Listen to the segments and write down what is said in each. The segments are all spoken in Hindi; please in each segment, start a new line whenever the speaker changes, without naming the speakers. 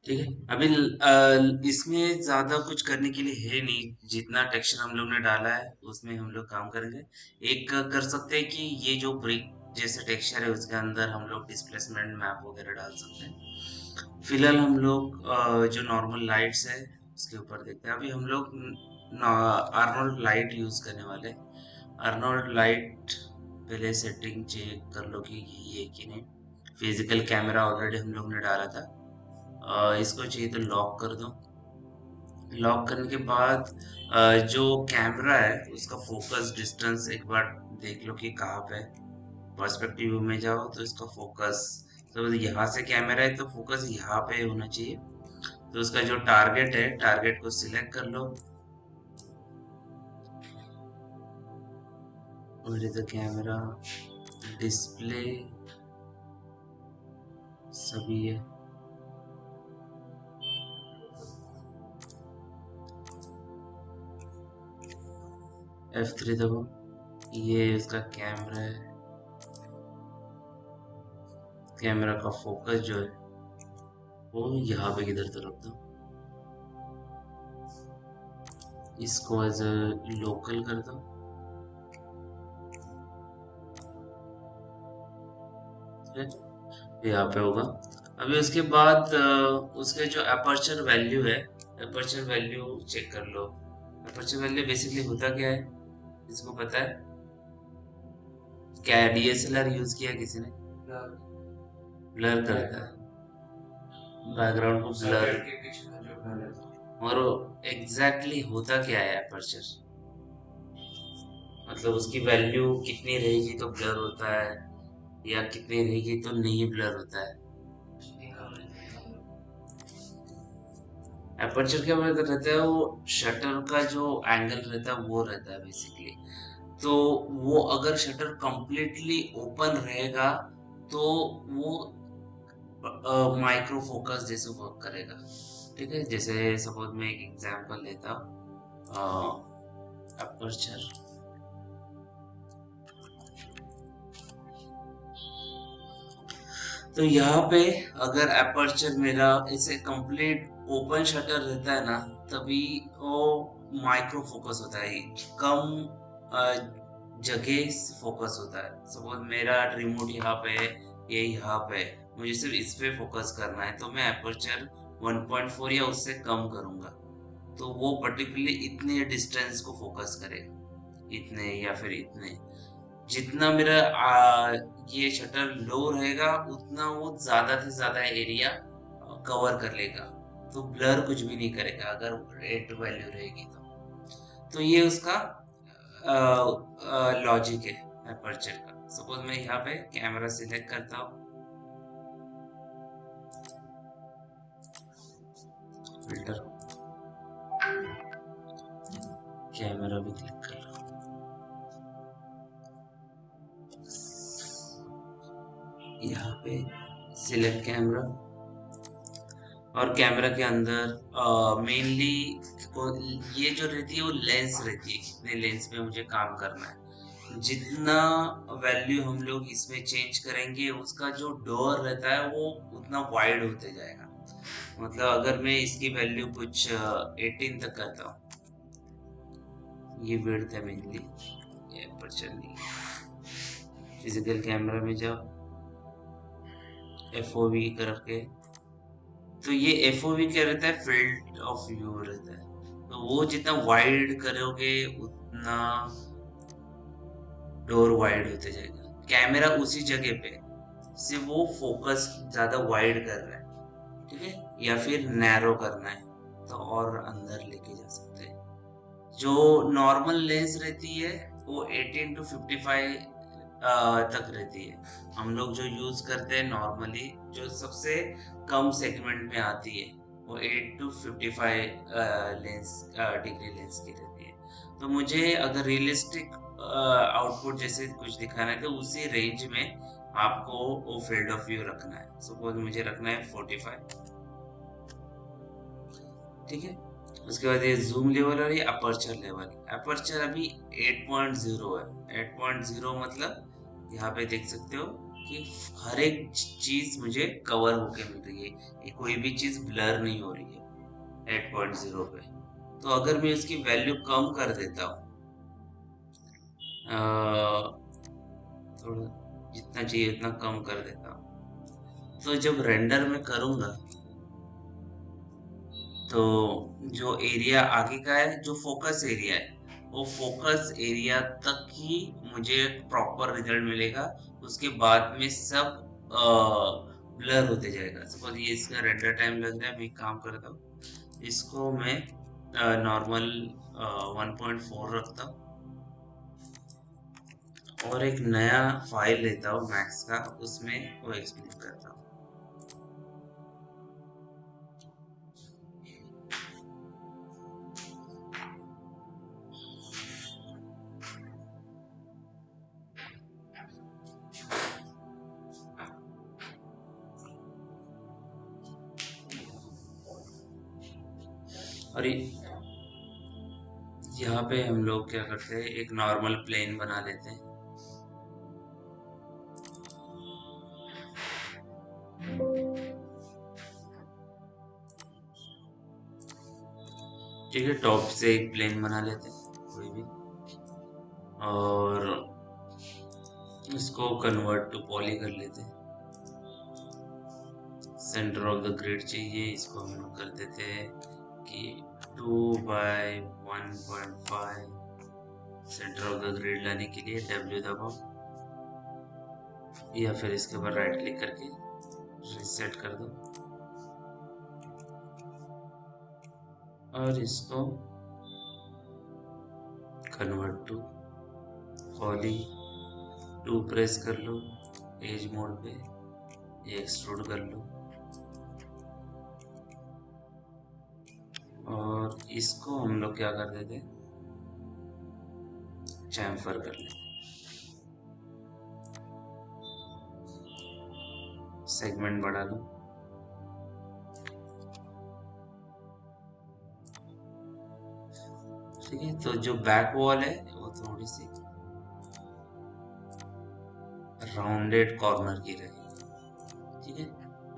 ठीक है। अभी इसमें ज्यादा कुछ करने के लिए है नहीं, जितना टेक्सचर हम लोग ने डाला है उसमें हम लोग काम करेंगे। एक कर सकते हैं कि ये जो ब्रिक जैसे टेक्सचर है उसके अंदर हम लोग डिस्प्लेसमेंट मैप वगैरह डाल सकते हैं। फिलहाल हम लोग जो नॉर्मल लाइट्स है उसके ऊपर देखते हैं। अभी हम लोग आर्नोल्ड लाइट यूज करने वाले हैं। आर्नोल्ड लाइट पहले सेटिंग चेक कर लो कि ये है कि नहीं। फिजिकल कैमरा ऑलरेडी हम लोग ने डाला था। इसको चाहिए तो लॉक कर दो। लॉक करने के बाद जो कैमरा है उसका फोकस डिस्टेंस एक बार देख लो कि कहाँ पे। पर्सपेक्टिव व्यू में जाओ तो इसका फोकस, तो यहाँ से कैमरा है तो फोकस यहाँ पे होना चाहिए। तो उसका जो टारगेट है, टारगेट को सिलेक्ट कर लो। और इधर कैमरा डिस्प्ले सभी है। F3 दबो। ये इसका कैमरा है। कैमरा का फोकस जो है वो यहाँ पे किधर तो रख दो। इसको एज लोकल कर दो। यहाँ पे होगा। अभी उसके बाद उसके जो अपर्चर वैल्यू है, अपर्चर वैल्यू चेक कर लो। अपर्चर वैल्यू बेसिकली होता क्या है, इसको पता है? क्या डीएसएलआर यूज किया किसी ने? ब्लर करता है बैकग्राउंड को, ब्लर। और एग्जैक्टली होता क्या है अपर्चर, मतलब उसकी वैल्यू कितनी रहेगी तो ब्लर होता है, या कितनी रहेगी तो नहीं ब्लर होता है? अपर्चर क्या मतलब रहता है, वो शटर का जो एंगल रहता है वो रहता है बेसिकली। तो वो अगर शटर कंप्लीटली ओपन रहेगा तो वो माइक्रो फोकस जैसे वर्क करेगा। ठीक है, जैसे सपोज मैं एक एग्जांपल लेता हूँ। अपर्चर तो यहाँ पे अगर अपर्चर मेरा इसे कंप्लीट ओपन शटर रहता है ना, तभी वो माइक्रो फोकस होता है, कम जगह फोकस होता है। सपोज मेरा रिमोट यहाँ पे है, ये यहाँ पे है, मुझे सिर्फ इस पे फोकस करना है तो मैं अपर्चर 1.4 या उससे कम करूंगा। तो वो पर्टिकुलरली इतने डिस्टेंस को फोकस करेगा, इतने या फिर इतने। जितना मेरा ये शटर लो रहेगा उतना वो ज्यादा से ज्यादा एरिया कवर कर लेगा। तो ब्लर कुछ भी नहीं करेगा अगर रेट वैल्यू रहेगी तो ये उसका लॉजिक है अपर्चर का। सपोज मैं यहाँ पे कैमरा सिलेक्ट करता हूँ, फिल्टर, कैमरा भी क्लिक कर लो। यहाँ पे सिलेक्ट कैमरा, और कैमरा के अंदर मेनली ये जो रहती है वो लेंस रहती है, कितने लेंस में मुझे काम करना है। जितना वैल्यू हम लोग इसमें चेंज करेंगे उसका जो डोर रहता है वो उतना वाइड होते जाएगा। मतलब अगर मैं इसकी वैल्यू कुछ 18 तक करता हूँ, ये विड्थ है मेनली, ये अपर्चर नहीं। फिजिकल कैमरा में जाओ, FOV करके, तो ये FOV क्या रहता है, फील्ड ऑफ व्यू रहता है। तो वो जितना वाइड करोगे उतना डोर वाइड होते जाएगा। कैमरा उसी जगह पे सिर्फ वो फोकस ज्यादा वाइड कर रहा है, ठीक है, या फिर नैरो करना है तो और अंदर लेके जा सकते हैं। जो नॉर्मल लेंस रहती है वो 18 टू 55 तक रहती है। हम लोग जो यूज करते हैं नॉर्मली, जो सबसे कम सेगमेंट में आती है, वो 8 टू 55 लेंस डिग्री लेंस की रहती है। तो मुझे अगर रियलिस्टिक आउटपुट जैसे कुछ दिखाना है तो उसी रेंज में आपको वो फील्ड ऑफ व्यू रखना है। सपोज मुझे रखना है 45, ठीक है। उसके बाद ये जूम लेवल और ये अपर्चर लेवल। अपर्चर अभी 8.0 है। 8.0 मतलब यहाँ पे देख सकते हो कि हर एक चीज मुझे कवर होके मिल रही है, कि कोई भी चीज ब्लर नहीं हो रही है 8.0 पे। तो अगर मैं इसकी वैल्यू कम कर देता हूँ, थोड़ा जितना चाहिए उतना कम कर देता हूँ, तो जब रेंडर में करूँगा तो जो एरिया आगे का है, जो फोकस एरिया है, वो फोकस एरिया तक ही मुझे प्रॉपर रिजल्ट मिलेगा। उसके बाद में सब ब्लर होते जाएगा। सपोज ये इसका रेंडर टाइम लग रहा है, मैं एक काम करता हूँ, इसको मैं नॉर्मल 1.4 रखता हूँ और एक नया फाइल लेता हूँ मैक्स का, उसमें वो एक्सप्लेन करता हूँ। और यहाँ पे हम लोग क्या करते हैं, एक नॉर्मल प्लेन बना लेते हैं। ठीक है, टॉप से एक प्लेन बना लेते हैं कोई भी, और इसको कन्वर्ट टू पॉली कर लेते हैं। सेंटर ऑफ द ग्रिड चाहिए, इसको हम लोग कर देते हैं कि 2/1.5। सेंटर ऑफ द ग्रिड लाने के लिए W दबाओ, या फिर इसके ऊपर राइट क्लिक करके रिसेट कर दो, और इसको कन्वर्ट टू पॉली 2 प्रेस कर लो, एज मोड पे एक्सट्रूड कर लो, और इसको हम लोग क्या कर देते हैं, चैम्फर कर लेते, सेगमेंट बढ़ा लो। ठीक है, तो जो बैक वॉल है वो थोड़ी सी राउंडेड कॉर्नर की रहेगी। ठीक है,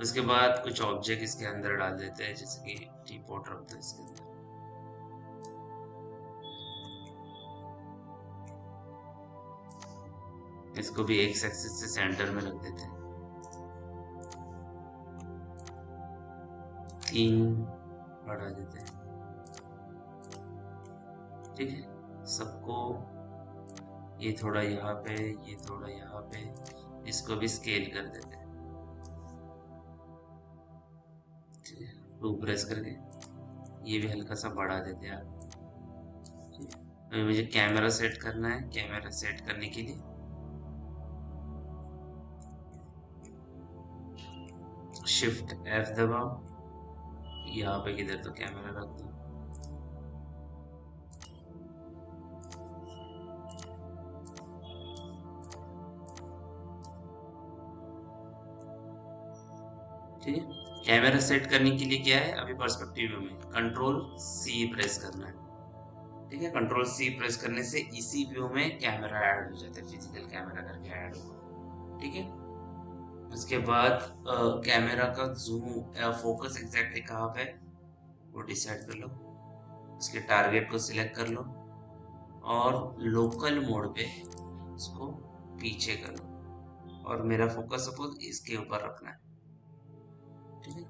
उसके बाद कुछ ऑब्जेक्ट इसके अंदर डाल देते हैं, जैसे कि टी पॉट रख दो इसके अंदर। इसको भी एक्स एक्सिस से सेंटर में रख देते हैं। 3 बढ़ा देते हैं। ठीक है, सबको ये थोड़ा यहाँ पे, ये थोड़ा यहाँ पे, इसको भी स्केल कर देते हैं। 2 प्रेस करके ये भी हल्का सा बढ़ा देते हैं आप। अभी मुझे कैमरा सेट करना है, कैमरा सेट करने के लिए शिफ्ट F दबाओ, यहाँ पे किधर तो कैमरा रख दो। ठीक है, कैमरा सेट करने के लिए क्या है, अभी पर्सपेक्टिव व्यू में कंट्रोल C प्रेस करना है। ठीक है, कंट्रोल C प्रेस करने से इसी व्यू में कैमरा ऐड हो जाता है, फिजिकल कैमरा करके ऐड होगा। ठीक है, उसके बाद कैमरा का जूम फोकस एग्जैक्टली कहाँ पे वो डिसाइड कर लो, उसके टारगेट को सिलेक्ट कर लो, और लोकल मोड पे उसको पीछे कर लो, और मेरा फोकस सपोज इसके ऊपर रखना है। ठीक है,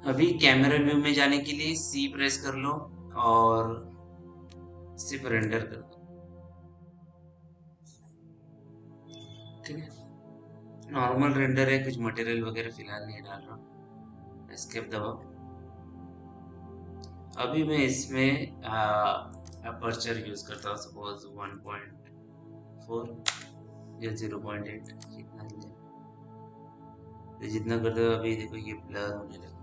अभी कैमरा व्यू में जाने के लिए C प्रेस कर लो और सिर्फ रेंडर कर दो। ठीक है, नॉर्मल रेंडर है, कुछ मटेरियल वगैरह फिलहाल नहीं डाल रहा। एस्केप दबाओ। अभी मैं इसमें अपर्चर यूज करता हूँ, सपोज 1.4 या 0.8, जितना ही है। तो जितना करते हो, अभी देखो ये ब्लर होने लगा।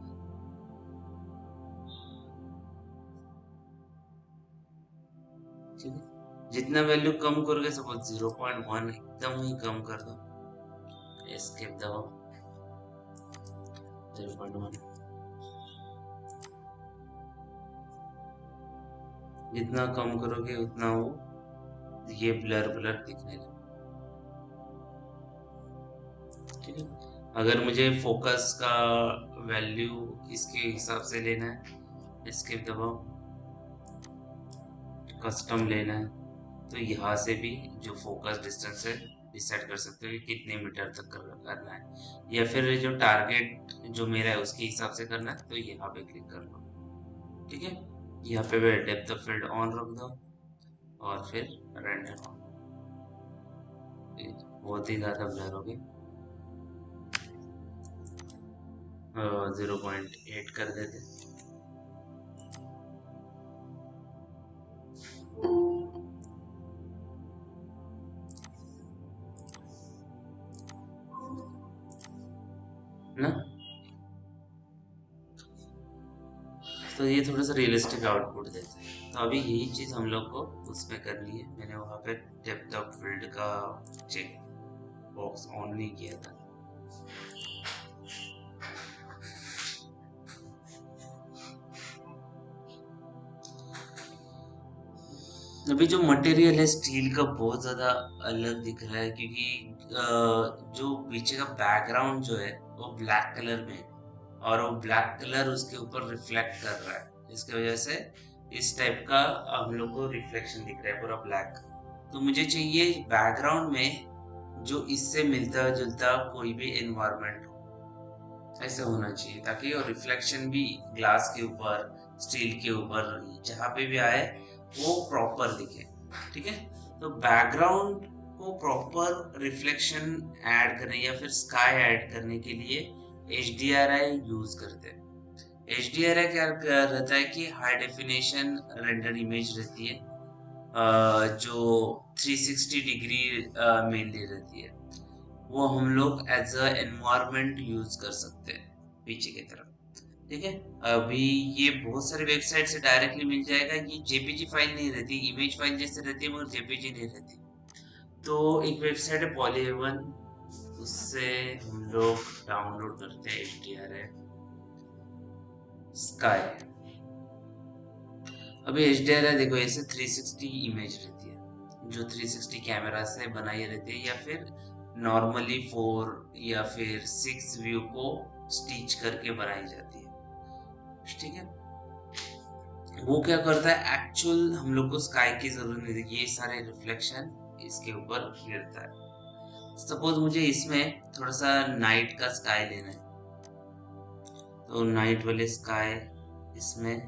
ठीक है, जितना वैल्यू कम करोगे, सपोज 0.1 एकदम ही कम कर दो, एस्केप दबाओ, 0.1। जितना कम करोगे उतना वो ये ब्लर ब्लर दिखने लगे। ठीक है, अगर मुझे फोकस का वैल्यू इसके हिसाब से लेना है, इसके दबाओ कस्टम लेना है, तो यहाँ से भी जो फोकस डिस्टेंस है डिसाइड कर सकते हो कि कितने मीटर तक करना है, या फिर जो टारगेट जो मेरा है उसके हिसाब से करना है, तो यहाँ पे क्लिक कर लो। ठीक है, यहाँ पे डेप्थ ऑफ फील्ड ऑन रख दो और फिर रेंडर ऑन। बहुत ही ज्यादा ब्लर हो गई, 0.8 कर देते। ना, तो ये थोड़ा सा रियलिस्टिक आउटपुट देता है। तो अभी यही चीज हम लोग को उसमें करनी है। मैंने वहां पे डेप्थ ऑफ फील्ड का चेक बॉक्स ऑन नहीं किया था। अभी जो मटेरियल है स्टील का बहुत ज्यादा अलग दिख रहा है, क्योंकि जो पीछे का बैकग्राउंड जो है वो ब्लैक कलर में है, और वो ब्लैक कलर उसके ऊपर रिफ्लेक्ट कर रहा है। इसकी वजह से इस टाइप का हम लोग को रिफ्लेक्शन दिख रहा है पूरा ब्लैक। तो मुझे चाहिए बैकग्राउंड में जो इससे मिलता जुलता कोई भी एनवायरनमेंट हो, ऐसा होना चाहिए ताकि और रिफ्लेक्शन भी ग्लास के ऊपर, स्टील के ऊपर, जहाँ पे भी आए वो प्रॉपर दिखे। ठीक है, तो बैकग्राउंड को प्रॉपर रिफ्लेक्शन ऐड करने या फिर स्काई ऐड करने के लिए HDRI यूज करते हैं। HDRI क्या रहता है कि हाई डेफिनेशन रेंडर इमेज रहती है, जो 360 डिग्री मेनली रहती है। वो हम लोग एज अ एनवायरनमेंट यूज कर सकते हैं पीछे की तरफ। ठीक है, अभी ये बहुत सारे वेबसाइट से डायरेक्टली मिल जाएगा। ये जेपीजी फाइल नहीं रहती, इमेज फाइल जैसे रहती है मगर जेपीजी नहीं रहती। तो एक वेबसाइट है पॉलीहेवन, उससे हम लोग डाउनलोड करते हैं HDRI स्काई। अभी HDRI देखो ऐसे 360 इमेज रहती है, जो 360 कैमरा से बनाई रहती है, या फिर नॉर्मली 4 या फिर 6 व्यू को स्टिच करके बनाई जाती है। ठीक है, वो क्या करता है एक्चुअल हम लोग को स्काई की जरूरत नहीं है, ये सारे रिफ्लेक्शन इसके ऊपर गिरता है। सपोज मुझे इसमें थोड़ा सा नाइट का स्काई लेना है, तो नाइट वाले स्काई इसमें,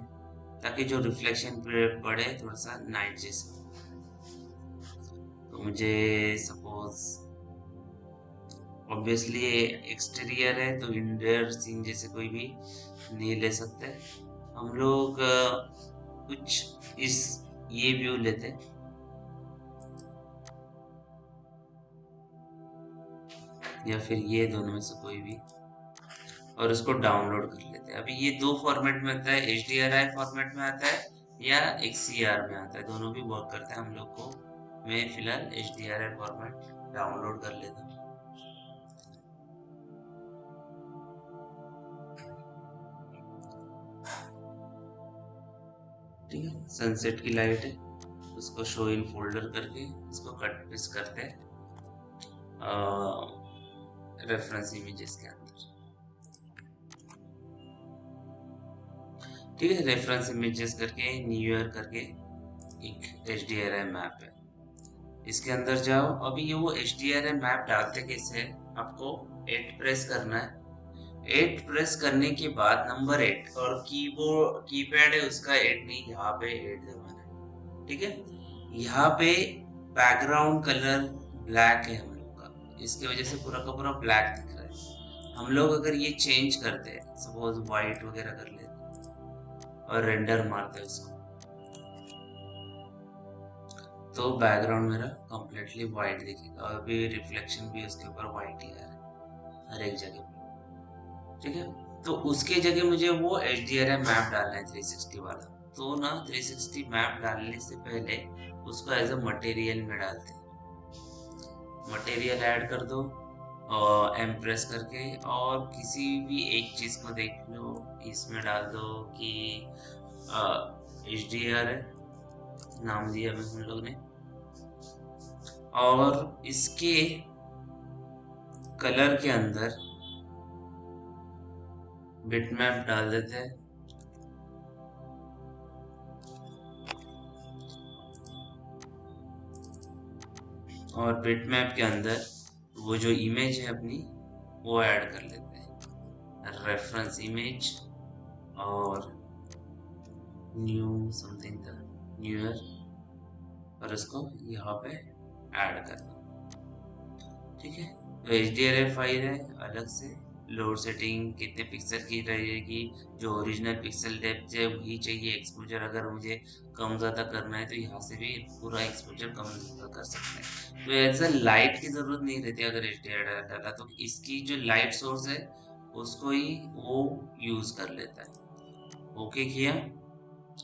ताकि जो रिफ्लेक्शन पड़े थोड़ा सा नाइट जैसा। तो मुझे सपोज ऑब्वियसली एक्सटीरियर है, तो इंटीरियर सीन जैसे कोई भी नहीं ले सकते हम लोग। कुछ इस ये व्यू लेते, या फिर ये दोनों में से कोई भी, और उसको डाउनलोड कर लेते हैं। अभी ये दो फॉर्मेट में आता है, HDRI फॉर्मेट में आता है या XCR में आता है, दोनों भी वर्क करते हैं हम लोग को। मैं फिलहाल HDRI फॉर्मेट डाउनलोड कर लेता हूँ। ठीक है, सनसेट की लाइट है, उसको शो इन फोल्डर करके इसको कट पेस्ट करते हैं रेफरेंस इमेजेस के अंदर। ठीक है, रेफरेंस इमेजेस करके न्यू ईयर करके एक HDRI मैप है, इसके अंदर जाओ। अभी ये वो HDRI मैप डालते कैसे है, आपको 8 प्रेस करना है। 8 प्रेस करने के बाद नंबर 8 और कीबोर्ड कीपैड है उसका 8 नहीं, यहाँ पे 8 दबाना है। ठीक है, यहाँ पे बैकग्राउंड कलर ब्लैक है हम लोग का, इसकी वजह से पूरा का पूरा ब्लैक दिख रहा है। हम लोग अगर ये चेंज करते हैं, सपोज व्हाइट वगैरह कर लेते और रेंडर मारते हैं इसको, तो बैकग्राउंड मेरा कम्प्लीटली व्हाइट दिखेगा, और अभी रिफ्लेक्शन भी उसके ऊपर व्हाइट ही आ रहा है हर एक जगह पे। ठीक है, तो उसके जगह मुझे वो HDRI मैप डालना है 360 वाला। तो ना 360 मैप डालने से पहले उसको एज अ मटेरियल में डालते हैं। मटेरियल ऐड कर दो और एम प्रेस करके, और किसी भी एक चीज को देख लो, इसमें डाल दो कि HDRI नाम दिया हम लोग ने, और इसके कलर के अंदर बिटमैप डाल देते हैं। और बिटमैप के अंदर वो जो इमेज है अपनी वो ऐड कर लेते हैं, रेफरेंस इमेज और न्यू समथिंग था, न्यू ईयर, और इसको यहाँ पे ऐड करना। ठीक है, तो HDRI फाइल है अलग से, लोड सेटिंग कितने पिक्सल की रहेगी, जो ओरिजिनल पिक्सल डेप्थ है वही चाहिए। एक्सपोजर अगर मुझे कम ज़्यादा करना है तो यहाँ से भी पूरा एक्सपोजर कम ज़्यादा कर सकते हैं। तो एज अ लाइट की ज़रूरत नहीं रहती अगर HDRI डाला, तो इसकी जो लाइट सोर्स है उसको ही वो यूज़ कर लेता है। ओके किया।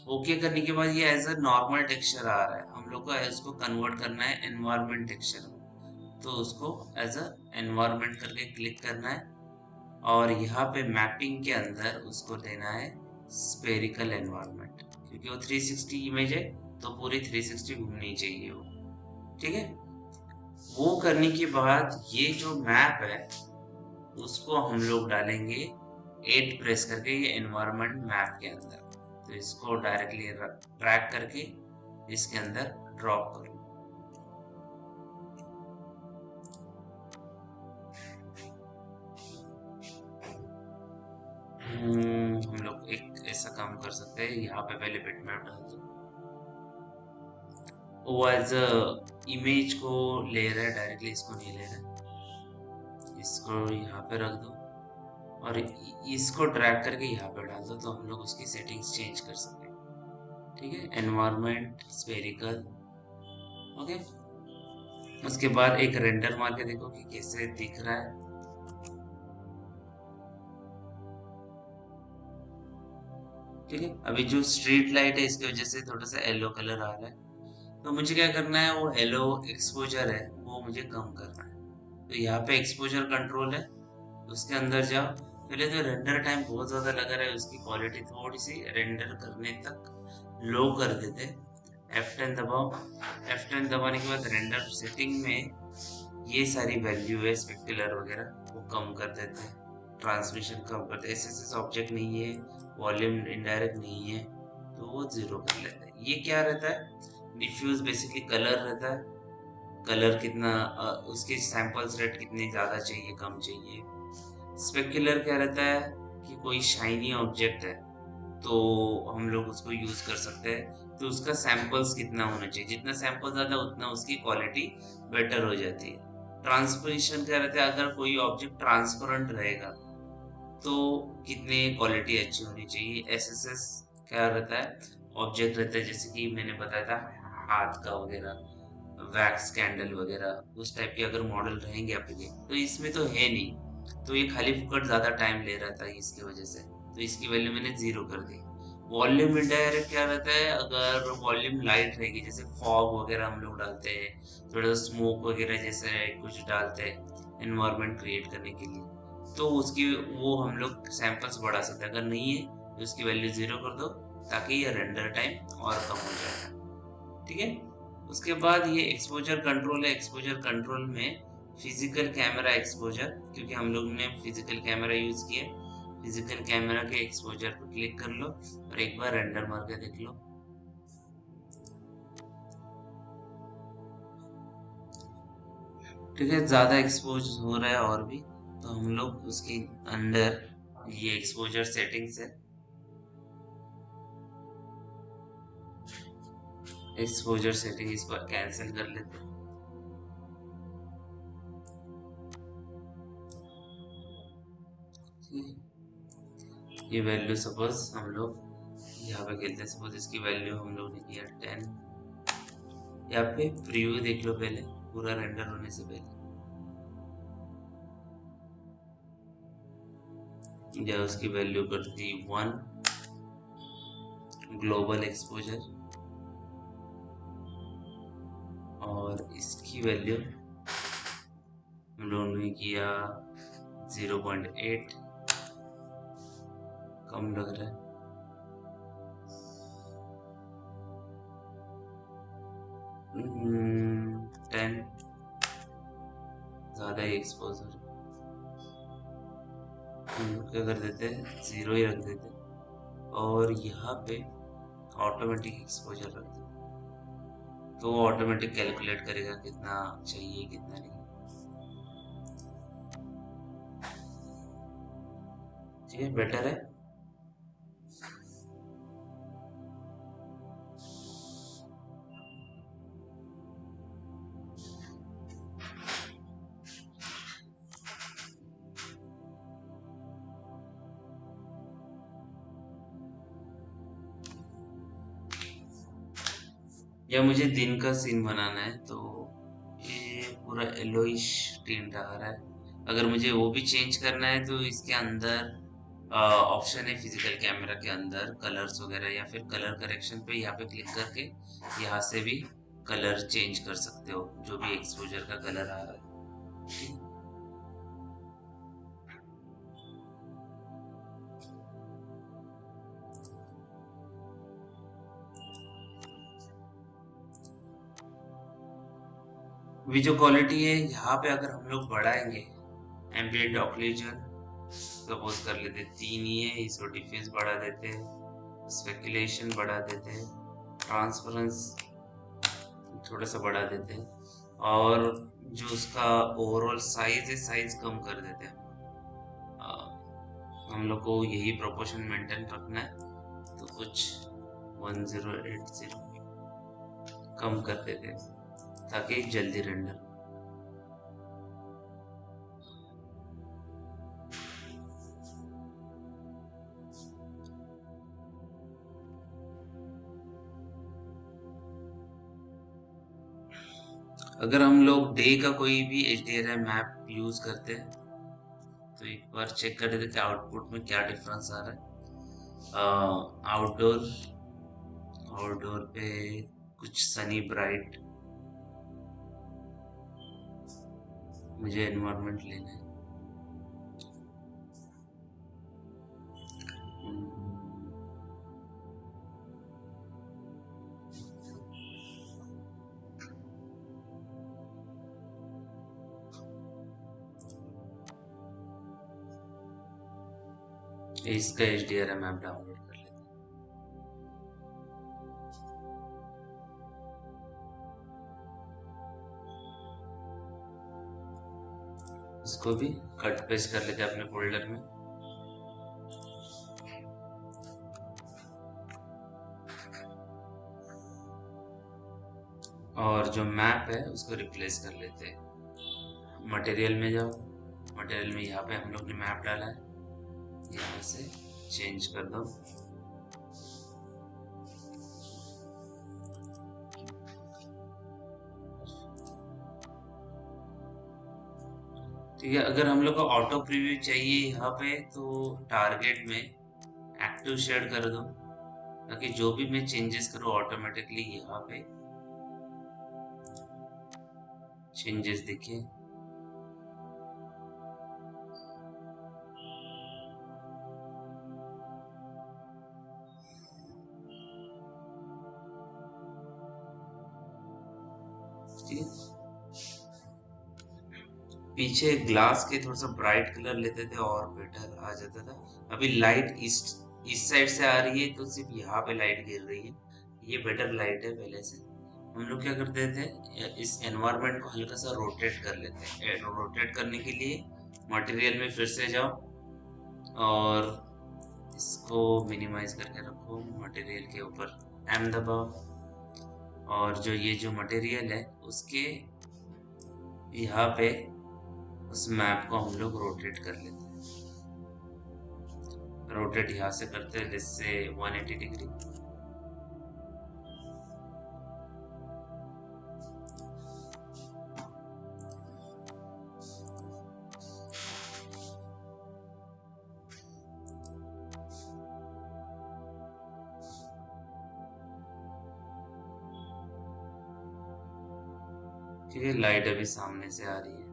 ओके करने के बाद ये एज अ नॉर्मल टेक्सचर आ रहा है, हम लोग को इसको कन्वर्ट करना है एनवायरनमेंट टेक्सचर में। तो उसको एज अ एनवायरनमेंट करके क्लिक करना है और यहाँ पे मैपिंग के अंदर उसको देना है स्फेरिकल एनवायरनमेंट, क्योंकि वो 360 इमेज है तो पूरी 360 घूमनी चाहिए वो। ठीक है, वो करने के बाद ये जो मैप है उसको हम लोग डालेंगे 8 प्रेस करके ये एनवायरनमेंट मैप के अंदर। तो इसको डायरेक्टली ड्रैग करके इसके अंदर ड्रॉप करो। हम लोग एक ऐसा काम कर सकते हैं, यहाँ पे पहले बिटमैप डाल दो, वो एज अ इमेज को ले रहा है डायरेक्टली, इसको नहीं ले रहा है। इसको यहाँ पे रख दो और इसको ड्रैग करके यहाँ पे डाल दो, तो हम लोग उसकी सेटिंग्स चेंज कर सकते हैं। ठीक है, एनवायरनमेंट स्फेरिकल। ओके, उसके बाद एक रेंडर मार के देखो कि कैसे दिख रहा है। ठीक है, अभी जो स्ट्रीट लाइट है इसकी वजह से थोड़ा सा येलो कलर आ रहा है, तो मुझे क्या करना है, वो येलो एक्सपोजर है वो मुझे कम करना है। तो यहाँ पे एक्सपोजर कंट्रोल है, उसके अंदर जाओ। पहले तो रेंडर टाइम बहुत ज्यादा लगा रहा है, उसकी क्वालिटी थोड़ी सी रेंडर करने तक लो कर देते। F10 दबाओ। F10 दबाने के बाद रेंडर सेटिंग में ये सारी वैल्यू है स्पेक्युलर वगैरह वो कम कर देते हैं, ट्रांसमिशन कम कर देते हैं, एसएसएस ऑब्जेक्ट नहीं है, वॉल्यूम इनडायरेक्ट नहीं है, तो वो जीरो कर लेते हैं। ये क्या रहता है, डिफ्यूज बेसिकली कलर रहता है, कलर कितना उसके सैंपल्स रेट कितने ज्यादा चाहिए कम चाहिए। स्पेक्युलर क्या रहता है कि कोई शाइनी ऑब्जेक्ट है तो हम लोग उसको यूज कर सकते हैं, तो उसका सैंपल्स कितना होना चाहिए, जितना सैंपल ज्यादा उतना उसकी क्वालिटी बेटर हो जाती है। ट्रांसपोजिशन क्या रहता है, अगर कोई ऑब्जेक्ट ट्रांसपेरेंट रहेगा तो कितने क्वालिटी अच्छी होनी चाहिए। एसएसएस क्या रहता है, ऑब्जेक्ट रहता है जैसे कि मैंने बताया था हाथ का वगैरह, वैक्स कैंडल वगैरह, उस टाइप के अगर मॉडल रहेंगे आपके, तो इसमें तो है नहीं, तो ये खाली फुकट ज्यादा टाइम ले रहा था इसकी वजह से, तो इसकी वैल्यू मैंने जीरो कर दी। वॉल्यूम इनडायरेक्ट क्या रहता है, अगर वॉल्यूम लाइट रहेगी जैसे फॉग वगैरह हम लोग डालते हैं, थोड़ा सा स्मोक वगैरह जैसे कुछ डालते हैं एनवायरनमेंट क्रिएट करने के लिए, तो उसकी वो हम लोग सैंपल्स बढ़ा सकते हैं। अगर नहीं है तो उसकी वैल्यू जीरो कर दो ताकि ये रेंडर टाइम और कम हो जाएगा। ठीक है, उसके बाद ये एक्सपोजर कंट्रोल है। एक्सपोजर कंट्रोल में फिजिकल कैमरा एक्सपोजर, क्योंकि हम लोग ने फिजिकल कैमरा यूज किया, फिजिकल कैमरा के एक्सपोजर पर क्लिक कर लो और एक बार रेंडर मार के देख लो। ठीक है, ज्यादा एक्सपोज हो रहा है और भी, तो हम लोग उसके अंदर ये एक्सपोजर सेटिंग्स है, एक्सपोजर सेटिंग इस पर कैंसिल कर लेते हैं। ये वैल्यू सपोज हम लोग यहाँ पे खेलते हैं, सपोज इसकी वैल्यू हम लोग ने किया 10। यहाँ पे प्रीव्यू देख लो पहले, पूरा रेंडर होने से पहले, या उसकी वैल्यू कर दी 1, ग्लोबल एक्सपोजर, और इसकी वैल्यू हम लोगों ने किया 0.8, कम लग रहा है। 10, ज्यादा ही एक्सपोजर हम लोग क्या कर देते हैं, 0 ही रख देते हैं और यहाँ पे ऑटोमेटिक एक्सपोजर रख देते हैं, तो वो ऑटोमेटिक कैलकुलेट करेगा कितना चाहिए कितना नहीं। ठीक है, बेटर है। या मुझे दिन का सीन बनाना है तो ये पूरा येलोइश टिंट आ रहा है। अगर मुझे वो भी चेंज करना है तो इसके अंदर ऑप्शन है फिजिकल कैमरा के अंदर कलर्स वगैरह, या फिर कलर करेक्शन पे यहाँ पे क्लिक करके यहाँ से भी कलर चेंज कर सकते हो, जो भी एक्सपोजर का कलर आ रहा है। ठीक है? वीडियो क्वालिटी है यहाँ पे अगर हम लोग बढ़ाएंगे, एम्बिएंट ऑक्लूजन सपोज कर लेते 3 ही है, इसको डिफ्यूज बढ़ा देते हैं, स्पेकुलेशन बढ़ा देते हैं, ट्रांसपेरेंस थोड़ा सा बढ़ा देते हैं, और जो उसका ओवरऑल साइज है साइज कम कर देते हैं। हम लोग को यही प्रोपोर्शन मेंटेन रखना है, तो कुछ 1080 कम कर देते हैं ताकि जल्दी रेंडर। अगर हम लोग डे का कोई भी HDRI मैप यूज करते हैं तो एक बार चेक कर लेते हैं आउटपुट में क्या डिफरेंस आ रहा है। आउटडोर आउटडोर पे कुछ सनी ब्राइट, मुझे एनवायरनमेंट लेना है। इसका HDRI मैप डाउनलोड कर लेते हैं। इसको भी कट पेस्ट कर लेते हैं अपने फोल्डर में। और जो मैप है उसको रिप्लेस कर लेते हैं। मटेरियल में जाओ, मटेरियल में यहाँ पे हम लोग ने मैप डाला है, यहाँ से चेंज कर दो। ठीक है, अगर हम लोग को ऑटो प्रीव्यू चाहिए यहाँ पे तो टारगेट में एक्टिव शेड कर दो, ताकि जो भी मैं चेंजेस करूँ ऑटोमेटिकली यहाँ पे चेंजेस दिखे। ठीक है, पीछे ग्लास के थोड़ा सा ब्राइट कलर लेते थे और बेटर आ जाता था। अभी लाइट इस साइड से आ रही है तो सिर्फ यहाँ पे लाइट गिर रही है, ये बेटर लाइट है पहले से। हम लोग क्या करते थे, इस एनवायरनमेंट को हल्का सा रोटेट कर लेते हैं। रोटेट करने के लिए मटेरियल में फिर से जाओ और इसको मिनिमाइज करके रखो, मटेरियल के ऊपर M दबाओ, और जो ये जो मटेरियल है उसके यहाँ पे उस मैप को हम लोग रोटेट कर लेते हैं। रोटेट यहाँ से करते हैं जिससे 180 डिग्री। ठीक है, लाइट अभी सामने से आ रही है,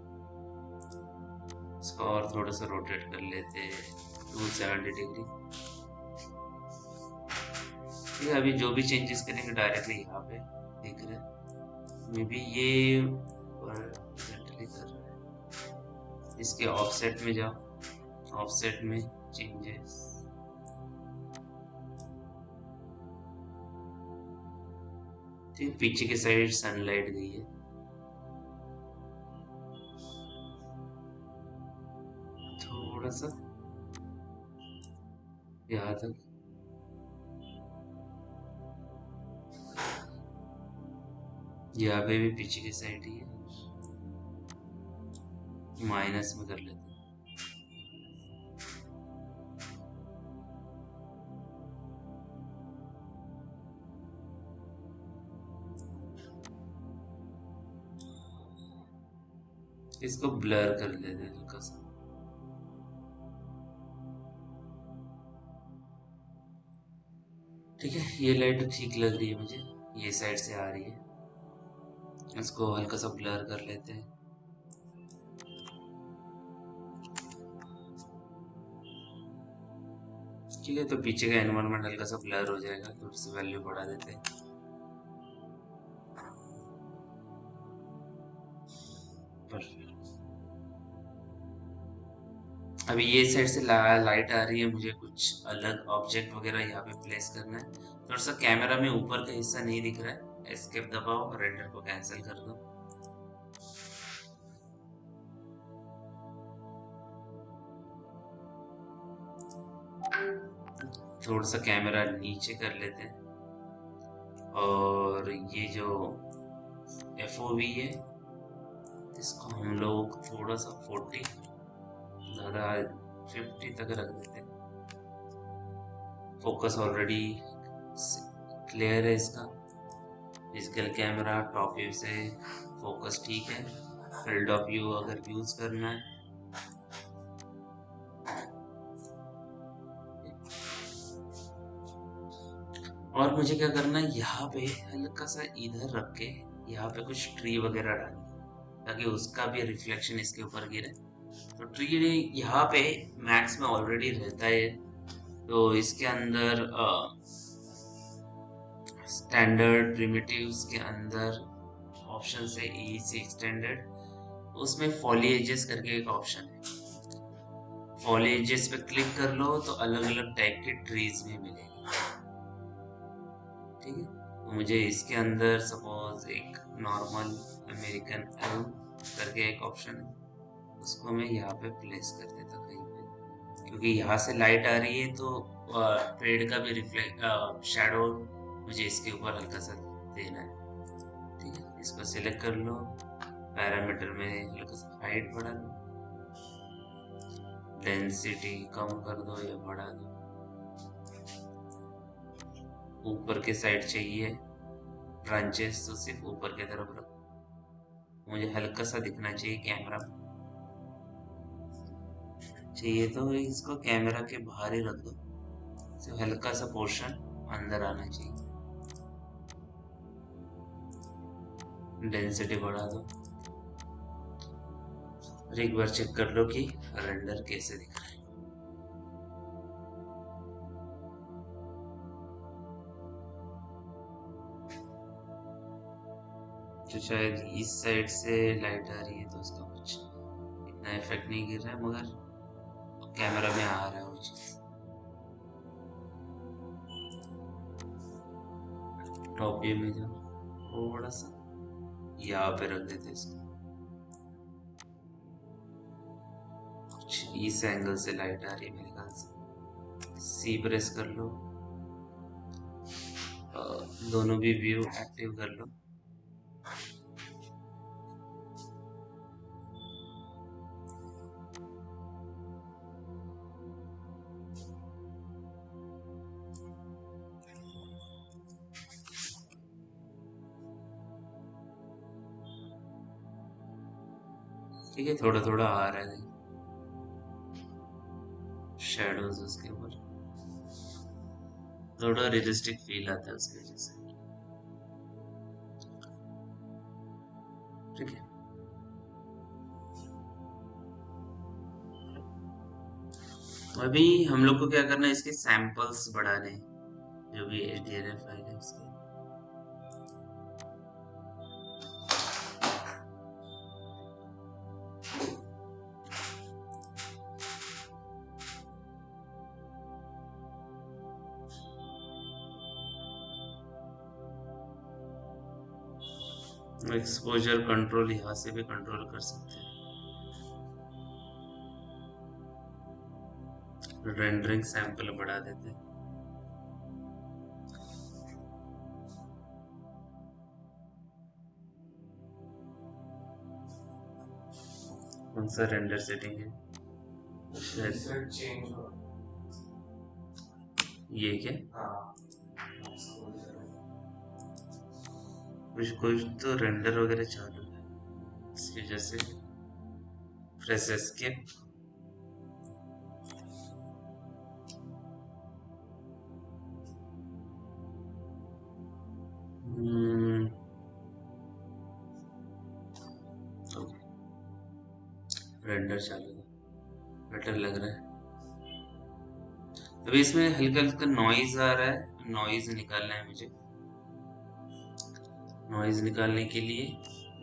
इसको और थोड़ा सा रोटेट कर लेते हैं 270 डिग्री। ठीक है, अभी जो भी चेंजेस करेंगे डायरेक्टली यहाँ पे दिख रहा है। मे बी ये कर रहा है। इसके ऑफसेट में जाओ, ऑफसेट में चेंजेस, ठीक, पीछे की साइड सनलाइट गई है, थोड़ा सा यहाँ तक, यहाँ पे भी पीछे की साइड ही है, माइनस में कर लेते हैं। इसको ब्लर कर लेते हैं हल्का सा, ठीक है, ये लाइट ठीक लग रही है मुझे, ये साइड से आ रही है, इसको हल्का सा ब्लर कर लेते हैं। ठीक है, तो पीछे का एनवायरनमेंट हल्का सा ब्लर हो जाएगा, थोड़ी सी वैल्यू बढ़ा देते हैं। परफेक्ट। अभी ये साइड से लाइट आ रही है, मुझे कुछ अलग ऑब्जेक्ट वगैरह यहाँ पे प्लेस करना है। थोड़ा सा कैमरा में ऊपर का हिस्सा नहीं दिख रहा है, एस्केप दबाओ और रेंडर को कैंसिल कर दो। थोड़ा सा कैमरा नीचे कर लेते हैं, और ये जो FOV है इसको हम लोग थोड़ा सा 40, ज़्यादा 50 तक रख देते हैं। फोकस ऑलरेडी क्लियर है इसका, फिजिकल कैमरा टॉप व्यू से फोकस ठीक है, फील्ड ऑफ व्यू अगर यूज करना है, और मुझे क्या करना है, यहाँ पे हल्का सा इधर रख के यहाँ पे कुछ ट्री वगैरह डालना ताकि उसका भी रिफ्लेक्शन इसके ऊपर गिरे। तो ट्री यहाँ पे मैक्स में ऑलरेडी रहता है, तो इसके अंदर स्टैंडर्ड प्रिमिटिव्स के अंदर ऑप्शन से EEC एक्सटेंडेड, उसमें फॉलिएजेस करके एक ऑप्शन है, फॉलिएजेस पे क्लिक कर लो तो अलग अलग टाइप के ट्रीज में मिलेंगे। ठीक है, तो मुझे इसके अंदर सपोज एक नॉर्मल अमेरिकन एल्म करके एक ऑप्शन है, उसको मैं यहाँ पे प्लेस कर देता कहीं पे, क्योंकि यहाँ से लाइट आ रही है तो पेड़ का भी रिफ्लेक्ट शैडो मुझे इसके ऊपर हल्का सा देना है। ठीक है, इसको सिलेक्ट कर लो, पैरामीटर में हल्का सा हाइट बढ़ा लो, डेंसिटी कम कर दो या बढ़ा दो, ऊपर के साइड चाहिए ब्रांचेस तो सिर्फ ऊपर की तरफ रखो, मुझे हल्का सा दिखना चाहिए कैमरा चाहिए, तो इसको कैमरा के बाहर ही रख दो, सिर्फ हल्का सा पोर्शन अंदर आना चाहिए, डेंसिटी बढ़ा दो, और एक बार चेक कर लो कि रेंडर कैसे दिख रहा है। तो शायद इस साइड से लाइट आ रही है तो उसका कुछ इतना इफेक्ट नहीं गिर रहा है, मगर कैमरा में आ रहा है वो चीज। टॉप व्यू में जाओ, थोड़ा सा यहाँ पे रख देते हैं इसको, कुछ इस एंगल से लाइट आ रही है मेरे ख्याल से, C प्रेस कर लो, दोनों भी व्यू एक्टिव कर लो, ठीक है, थोड़ा थोड़ा आ रहा है शैडोज उसके ऊपर, थोड़ा रियलिस्टिक फील आता है उसकी वजह से। ठीक है, अभी हम लोग को क्या करना है, इसके सैंपल्स बढ़ाने हैं, जो भी HDRI फाइल है उसके, एक्सपोजर कंट्रोल यहाँ से भी कंट्रोल कर सकते हैं। रेंडरिंग सैंपल बढ़ा देते हैं। कौन सा रेंडर सेटिंग है? शायद
चेंज हो
ये क्या?
हाँ
कुछ कुछ तो रेंडर वगैरह चालू है, इसकी वजह से प्रेस एस्केप। रेंडर चालू है, बेटर लग रहा है। अभी इसमें हल्का हल्का नॉइज आ रहा है, नॉइज निकालना है मुझे। नॉइज निकालने के लिए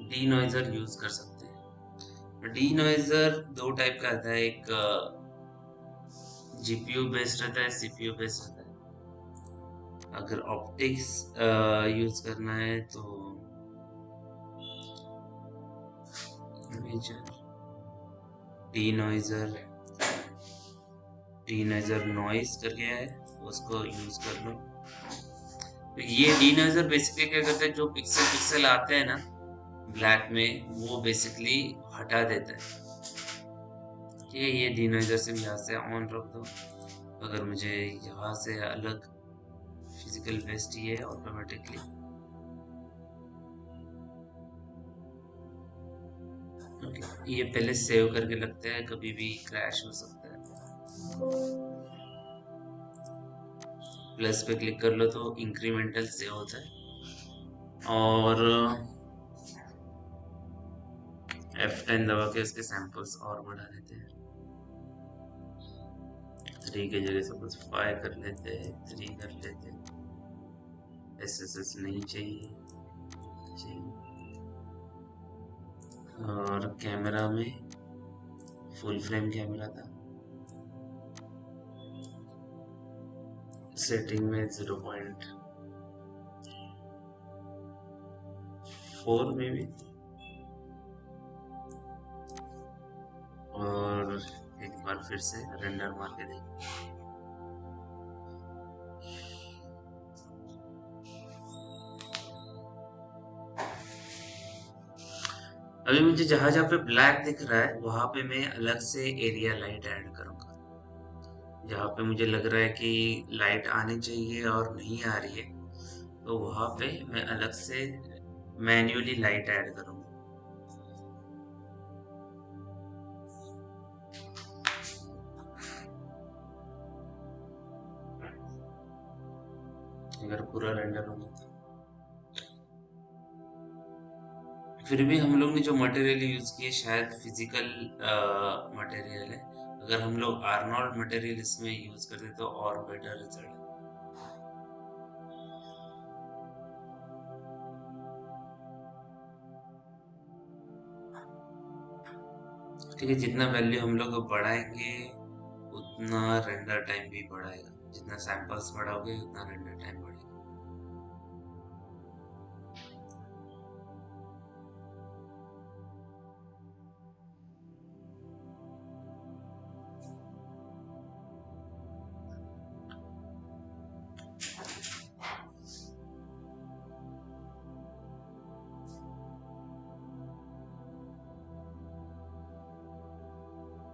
डी नॉइजर यूज कर सकते हैं। डी नॉइजर दो टाइप का आता है, एक जीपीयू बेस्ड रहता है, सीपीयू बेस्ड रहता है। अगर ऑप्टिक्स यूज करना है तो डी नॉइजर नॉइज करके है, उसको यूज कर लो। तो ये डी नॉइजर बेसिकली क्या करता है, जो पिक्सल पिक्सल आते हैं ना ब्लैक में, वो बेसिकली हटा देता है। ठीक है, ये डी नॉइजर से भी यहाँ से ऑन रख दो। अगर मुझे यहाँ से अलग फिजिकल वेस्ट ही है ऑटोमेटिकली। ये पहले सेव करके लगता है, कभी भी क्रैश हो सकता है। प्लस पे क्लिक कर लो तो इंक्रीमेंटल सेव होता है। और F10 दबा के उसके सैंपल्स और बढ़ा देते हैं। 3 के जगह सपोज 5 कर लेते हैं, 3 कर लेते हैं। SSS नहीं चाहिए। और कैमरा में फुल फ्रेम कैमरा था, सेटिंग में 0.4 में भी। और एक बार फिर से रेंडर मार के देख। अभी मुझे जहां जहां पे ब्लैक दिख रहा है वहां पे मैं अलग से एरिया लाइट ऐड करूंगा। जहाँ पे मुझे लग रहा है कि लाइट आनी चाहिए और नहीं आ रही है, तो वहां पे मैं अलग से मैन्युअली लाइट ऐड करूंगा। अगर पूरा रेंडर होगा तो फिर भी हम लोग ने जो मटेरियल यूज किए शायद फिजिकल मटेरियल है। अगर हम लोग आर्नोल्ड मटेरियल इसमें यूज करते तो और बेटर रिजल्ट। ठीक है, जितना वैल्यू हम लोग बढ़ाएंगे उतना रेंडर टाइम भी बढ़ाएगा। जितना सैंपल्स बढ़ाओगे उतना रेंडर टाइम बढ़ेगा।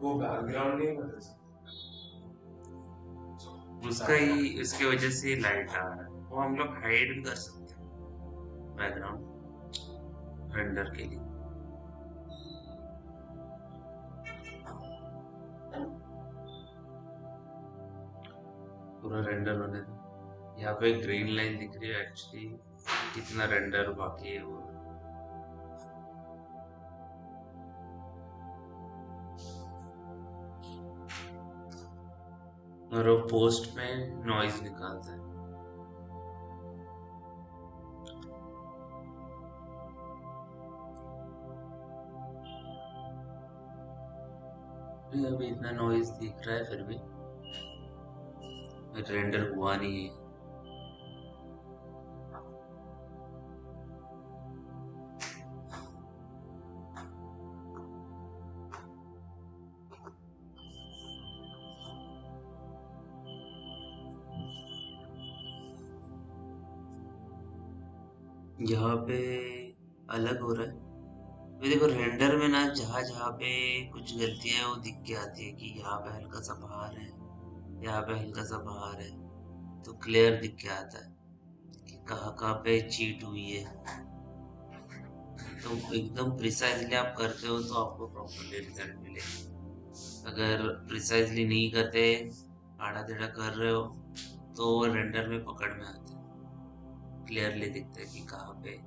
वो बैकग्राउंड नहीं बदल
उसका ही इसके वजह से लाइट आ रहा है, वो हम लोग हाइड भी कर सकते हैं बैकग्राउंड रेंडर के लिए। पूरा रेंडर होने दो। यहाँ पे ग्रीन लाइन दिख रही है, एक्चुअली कितना रेंडर बाकी है वो। और वो पोस्ट में नॉइज निकालता है। अभी इतना नॉइज दिख रहा है फिर भी रेंडर हुआ नहीं है। यहाँ पे अलग हो रहा है। अभी देखो रेंडर में ना जहाँ जहाँ पे कुछ गलतियां हैं वो दिख के आती है कि यहाँ पे हल्का सा बाहर है, यहाँ पे हल्का सा बाहर है, तो क्लियर दिख के आता है कि कहाँ कहाँ पे चीट हुई है। तो एकदम प्रिसाइजली आप करते हो तो आपको प्रॉपरली रिजल्ट मिलेगा। अगर प्रिसाइजली नहीं करते, आड़ा टेढ़ा कर रहे हो, तो रेंडर में पकड़ में आता है, क्लियरली दिखता है कि कहाँ पे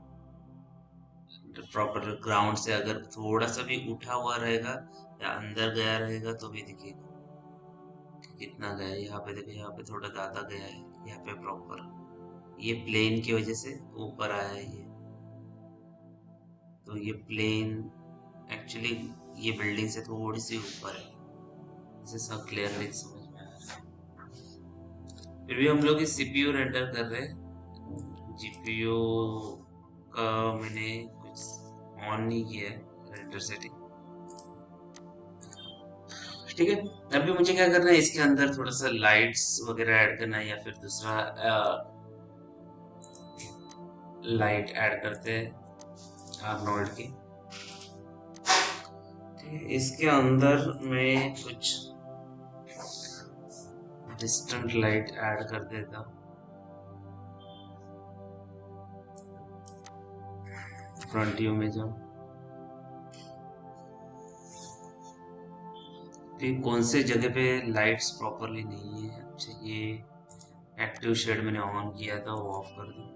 प्रॉपर ग्राउंड से अगर थोड़ा सा भी उठा हुआ रहेगा या अंदर गया रहेगा तो भी दिखेगा कि कितना गया है। यहाँ पे देखो, यहाँ पे थोड़ा ज्यादा गया है, यहाँ पे प्रॉपर ये प्लेन की वजह से ऊपर आया है ये। तो ये प्लेन एक्चुअली ये बिल्डिंग से थोड़ी सी ऊपर है, इसे सब क्लियरली समझ में आ रहा है। फिर भी हम लोग सीपीयू रेंडर कर रहे हैं, जीपीयू का मैंने कुछ ऑन नहीं किया है रेंडर सेटिंग। ठीक है, अभी मुझे क्या करना है, इसके अंदर थोड़ा सा लाइट्स वगैरह ऐड करना है या फिर दूसरा लाइट ऐड करते हैं आर्नोल्ड की। ठीक है, इसके अंदर मैं कुछ डिस्टेंट लाइट ऐड कर देता हूँ फ्रंट व्यू में। जो कि कौन से जगह पे लाइट्स प्रॉपरली नहीं है, अच्छा ये एक्टिव शेड मैंने ऑन किया था वो ऑफ कर दूं।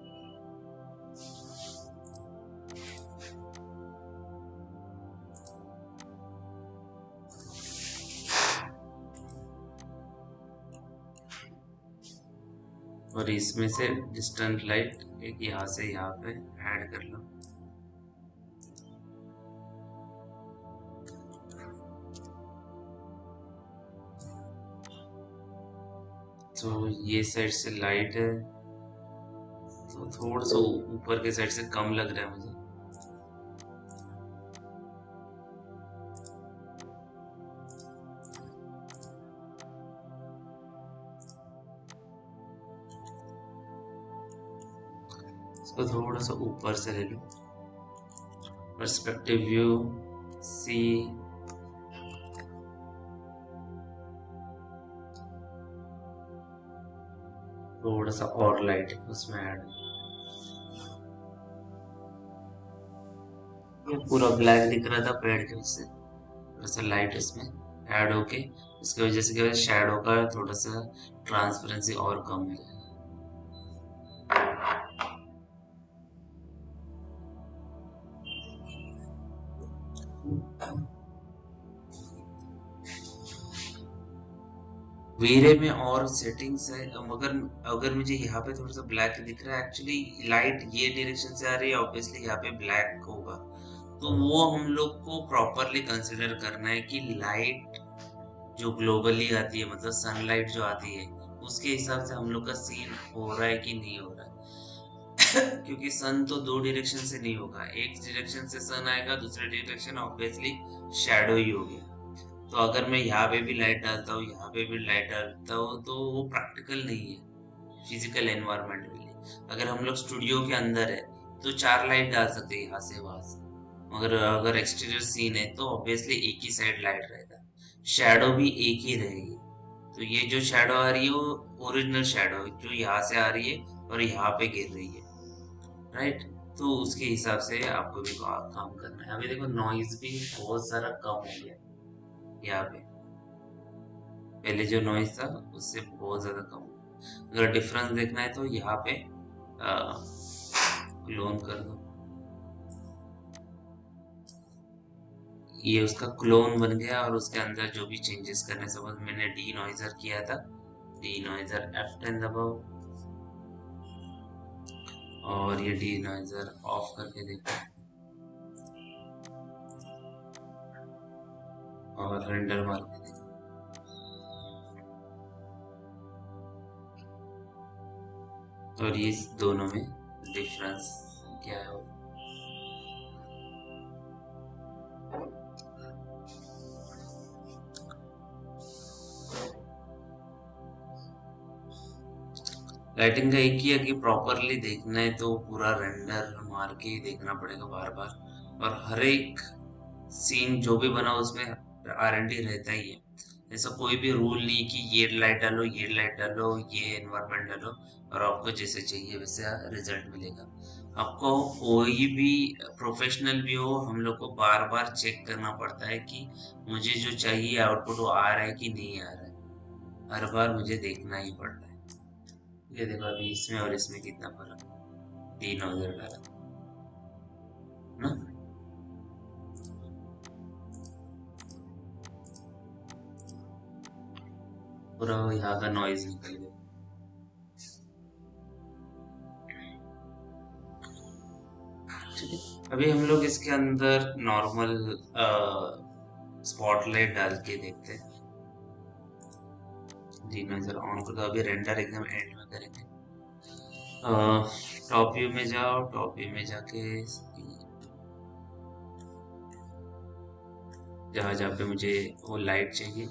और इसमें से डिस्टेंट लाइट एक यहाँ से यहाँ पे ऐड कर लो। तो ये साइड से लाइट है तो थोड़ा सा ऊपर के साइड से कम लग रहा है मुझे। इसको थोड़ा सा ऊपर से ले लो, पर्सपेक्टिव व्यू सी। थोड़ा सा और लाइट उसमें ऐड, ये पूरा ब्लैक दिख रहा था पेड़ के उससे, थोड़ा सा लाइट उसमें ऐड होके उसकी वजह से क्या है, शैडो का थोड़ा सा ट्रांसपेरेंसी और कम हो जाएगा। वीरे में और सेटिंग्स है, मगर अगर मुझे यहाँ पे थोड़ा सा ब्लैक दिख रहा है, एक्चुअली लाइट ये डायरेक्शन से आ रही है, ऑब्वियसली यहाँ पे ब्लैक होगा। तो वो हम लोग को प्रॉपरली कंसिडर करना है कि लाइट जो ग्लोबली आती है, मतलब सनलाइट जो आती है, उसके हिसाब से हम लोग का सीन हो रहा है कि नहीं हो रहा है। क्योंकि सन तो दो डायरेक्शन से नहीं होगा, एक डायरेक्शन से सन आएगा, दूसरे डायरेक्शन ऑब्वियसली शैडो ही होगी। तो अगर मैं यहाँ पे भी लाइट डालता हूँ, यहाँ पे भी लाइट डालता हूँ, तो वो प्रैक्टिकल नहीं है फिजिकल एनवायरनमेंट के लिए। अगर हम लोग स्टूडियो के अंदर है तो चार लाइट डाल सकते हैं यहाँ से वहां से, मगर अगर एक्सटीरियर सीन है तो ऑब्वियसली एक ही साइड लाइट रहेगा, शैडो भी एक ही रहेगी। तो ये जो शैडो आ रही है वो ओरिजिनल शैडो है जो यहाँ से आ रही है और यहाँ पे गिर रही है, राइट। तो उसके हिसाब से आपको भी काम करना है। अभी देखो नॉइज भी बहुत सारा कम हो गया यहाँ पे, पहले जो नॉइज था उससे बहुत ज्यादा कम हो। अगर डिफरेंस देखना है तो यहाँ पे क्लोन कर दो, ये उसका क्लोन बन गया और उसके अंदर जो भी चेंजेस करने, सपोज मैंने डी नॉइजर किया था, डी नॉइजर F10 दबाओ और ये डी नॉइजर ऑफ करके देखो और रेंडर मार के देखो, और ये दोनों में डिफरेंस क्या है। लाइटिंग का एक ही है कि प्रॉपरली देखना है तो पूरा रेंडर मार के ही देखना पड़ेगा बार बार, और हर एक सीन जो भी बना उसमें R&D रहता ही है। ऐसा कोई भी रूल नहीं कि ये लाइट डालो, ये लाइट डालो, ये एनवायरनमेंट डालो और आपको जैसे चाहिए वैसे रिजल्ट मिलेगा। आपको कोई भी प्रोफेशनल भी हो, हम लोग को बार बार चेक करना पड़ता है कि मुझे जो चाहिए आउटपुट वो आ रहा है कि नहीं आ रहा है। हर बार मुझे देखना ही पड़ता है। ये देखो अभी इसमें और इसमें कितना फर्क, 3 वगैरह डाला ना। पूरा यहाँ का नॉइज निकल गया। ठीक है, अभी हम लोग इसके अंदर नॉर्मल स्पॉटलाइट डाल के देखते हैं। जी नजर ऑन कर दो, अभी रेंडर एकदम एंड में करेंगे। टॉप व्यू में जाओ, टॉप व्यू में जाके जहाँ जहाँ पे मुझे वो लाइट चाहिए,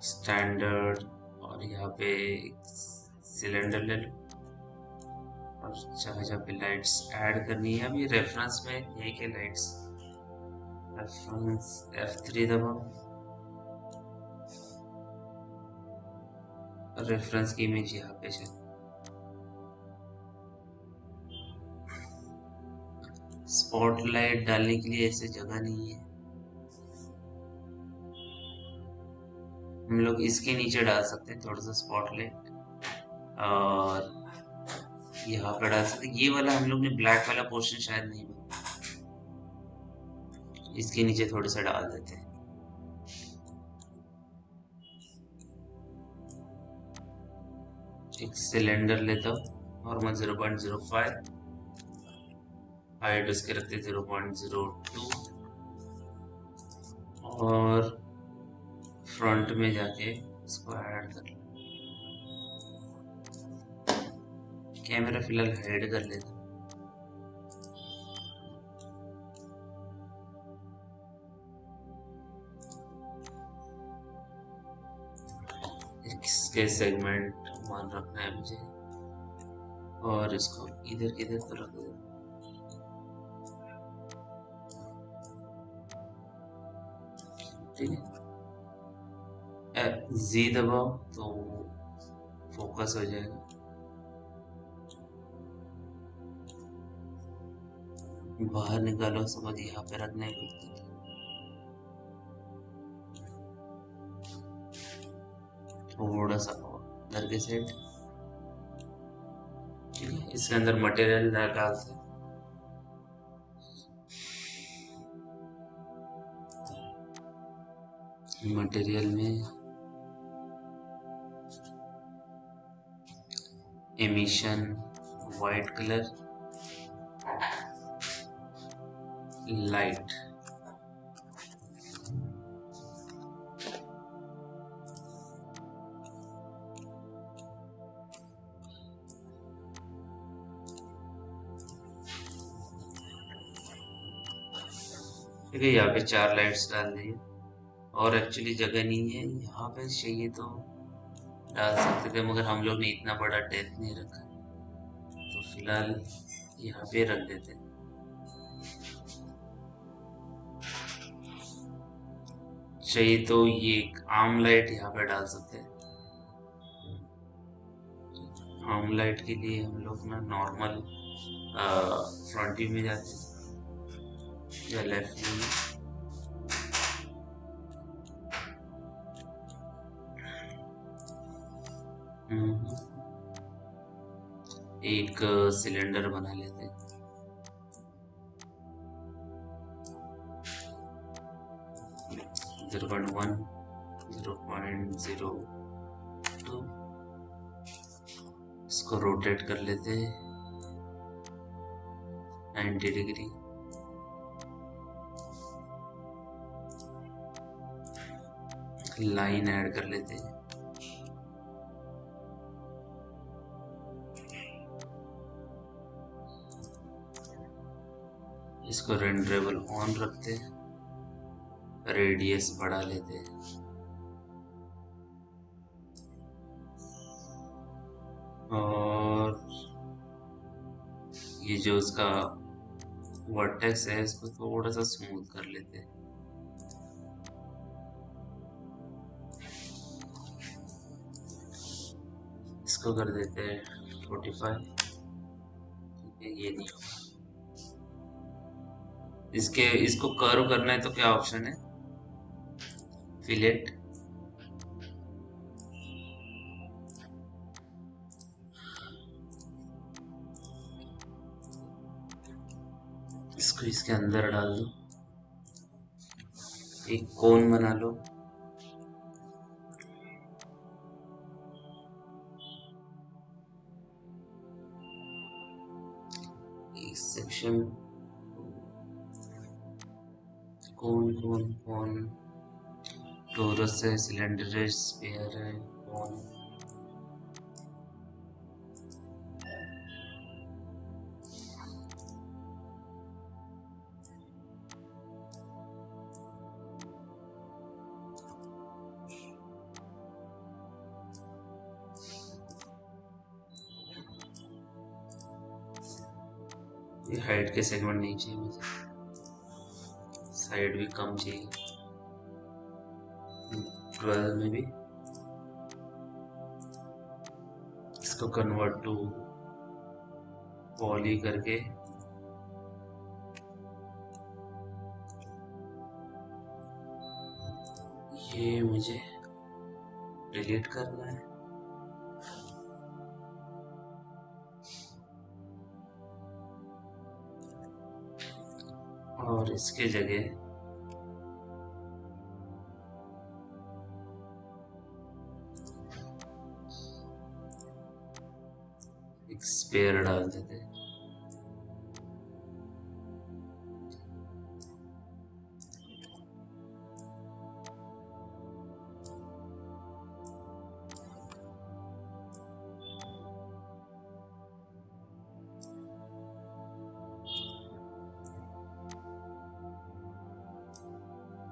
स्टैंडर्ड, और यहाँ पे सिलेंडर ले लो और जगह जहाँ पे लाइट्स ऐड करनी है। अभी रेफरेंस में यही के लाइट्स, रेफरेंस F3 दबाओ, रेफरेंस की इमेज यहाँ पे है। स्पॉटलाइट डालने के लिए ऐसे जगह नहीं है, हम लोग इसके नीचे डाल सकते हैं थोड़ा सा स्पॉटलाइट, और यहाँ पे डाल सकते हैं। ये वाला हम लोग ने ब्लैक वाला पोर्शन शायद नहीं बना, इसके नीचे थोड़ा सा डाल देते हैं। एक सिलेंडर लेता हूँ नॉर्मल 0.05, हाइट उसके रखते 0.02, और फ्रंट में जाके इसको ऐड कर, कैमरा फिलहाल हाइड कर लेता हूँ। इसके सेगमेंट मान रखना है मुझे, और इसको इधर इधर तो रख दो। ठीक है, जी दबाओ तो फोकस हो जाएगा। बाहर निकालो, समझ यहाँ पे रखना है कुछ, थोड़ा सा इधर के साइड। ठीक है, इसके अंदर मटेरियल डालते हैं। मटेरियल में एमिशन वाइट कलर, लाइट, ठीक है। यहाँ पे 4 लाइट्स डाल दिए, और एक्चुअली जगह नहीं है यहाँ पे, चाहिए तो डाल सकते थे मगर हम लोग ने इतना बड़ा डेप्थ नहीं रखा, तो फिलहाल यहाँ पे रख देते हैं। चाहिए तो ये आर्म लाइट यहाँ पे डाल सकते हैं। आर्म लाइट के लिए हम लोग ना नॉर्मल फ्रंट व्यू में जाते हैं या लेफ्ट व्यू में, एक सिलेंडर बना लेते हैं। 0.1, 0.02, इसको रोटेट कर लेते हैं 90 डिग्री। लाइन ऐड कर लेते हैं, इसको रेंडरेबल ऑन रखते हैं, रेडियस बढ़ा लेते हैं। और ये जो उसका वर्टेक्स है इसको थोड़ा सा स्मूथ कर लेते हैं। इसको कर देते हैं 45। ठीक है, ये नहीं होगा। इसको कर्व करना है तो क्या ऑप्शन है? फिलेट। इसको इसके अंदर डाल दो, एक कोन बना लो। एक सेक्शन कोन कोन कोन, टोरस है, सिलेंडर है, स्फीयर है, कोन। ये हाइट के सेगमेंट नहीं चाहिए मुझे, साइड भी कम चाहिए 12 में भी। इसको कन्वर्ट टू पॉली करके ये मुझे डिलीट करना है। और इसके जगह एक स्पेयर डाल देते हैं।